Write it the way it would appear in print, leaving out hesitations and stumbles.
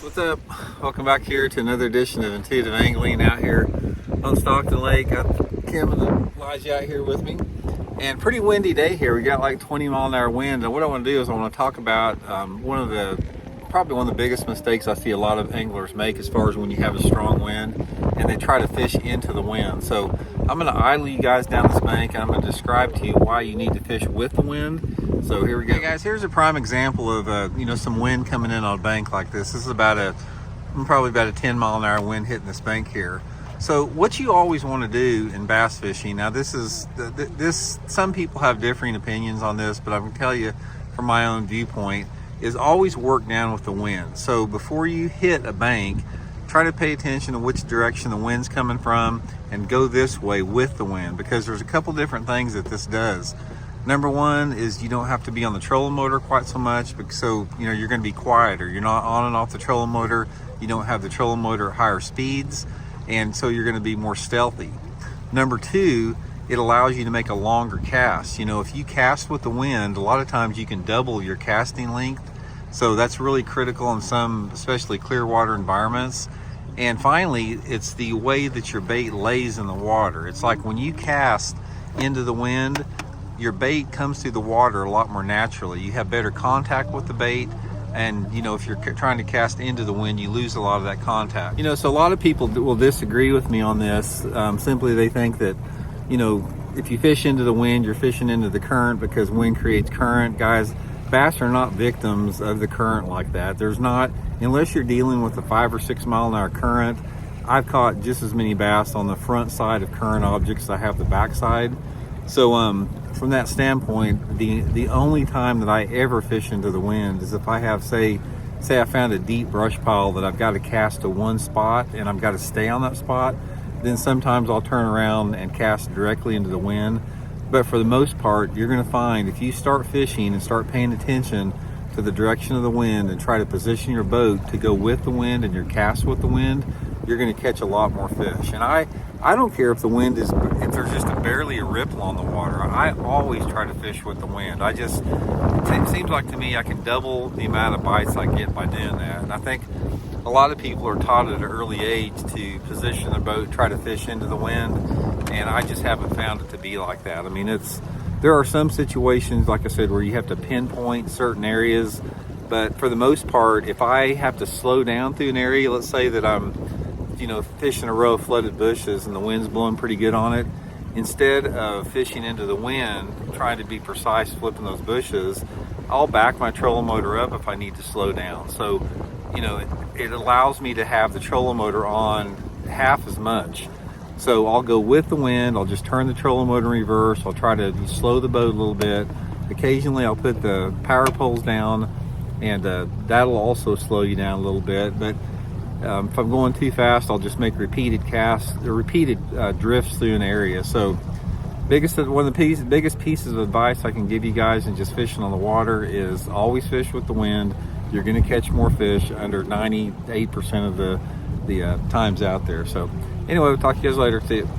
What's up? Welcome back here to another edition of Intuitive Angling out here on Stockton Lake. Got Kim and Elijah out here with me. And pretty windy day here. We got like 20-mile-an-hour wind. And what I want to do is I want to talk about probably one of the biggest mistakes I see a lot of anglers make as far as when you have a strong wind and they try to fish into the wind. So I'm going to idle you guys down this bank and I'm going to describe to you why you need to fish with the wind. So here we go. Hey guys, here's a prime example of some wind coming in on a bank like this. This is probably about a 10-mile-an-hour wind hitting this bank here. So what you always want to do in bass fishing, now some people have differing opinions on this, but I'm going to tell you from my own viewpoint, is always work down with the wind. So before you hit a bank, try to pay attention to which direction the wind's coming from and go this way with the wind, because there's a couple different things that this does. Number one is you don't have to be on the trolling motor quite so much, so you're going to be quieter. You're not on and off the trolling motor. You don't have the trolling motor at higher speeds, and so you're going to be more stealthy. Number two, it allows you to make a longer cast. If you cast with the wind, a lot of times you can double your casting length. So that's really critical in some, especially clear water environments. And finally, it's the way that your bait lays in the water. It's like when you cast into the wind, your bait comes through the water a lot more naturally. You have better contact with the bait. And if you're trying to cast into the wind, you lose a lot of that contact. So a lot of people will disagree with me on this. Simply they think that, if you fish into the wind, you're fishing into the current because wind creates current. Guys, bass are not victims of the current like that. There's not, unless you're dealing with a 5 or 6 mile an hour current. I've caught just as many bass on the front side of current objects as I have the back side. So from that standpoint, the only time that I ever fish into the wind is if I have, say I found a deep brush pile that I've got to cast to one spot and I've got to stay on that spot. Then sometimes I'll turn around and cast directly into the wind. But for the most part, you're going to find if you start fishing and start paying attention to the direction of the wind and try to position your boat to go with the wind and your cast with the wind, you're going to catch a lot more fish. And I don't care if there's just barely a ripple on the water. I always try to fish with the wind. It seems like to me I can double the amount of bites I get by doing that. And I think a lot of people are taught at an early age to position their boat, try to fish into the wind, and I just haven't found it to be like that. I mean, there are some situations, like I said, where you have to pinpoint certain areas, but for the most part, if I have to slow down through an area, let's say that I'm fishing a row of flooded bushes and the wind's blowing pretty good on it, instead of fishing into the wind, trying to be precise flipping those bushes, I'll back my trolling motor up if I need to slow down. So, it allows me to have the trolling motor on half as much. So I'll go with the wind, I'll just turn the trolling motor in reverse, I'll try to slow the boat a little bit. Occasionally I'll put the power poles down, and that'll also slow you down a little bit. But if I'm going too fast, I'll just make repeated casts, or repeated drifts through an area. So one of the biggest pieces of advice I can give you guys in just fishing on the water is always fish with the wind. You're going to catch more fish under 98% of the times out there. So anyway, we'll talk to you guys later. See you.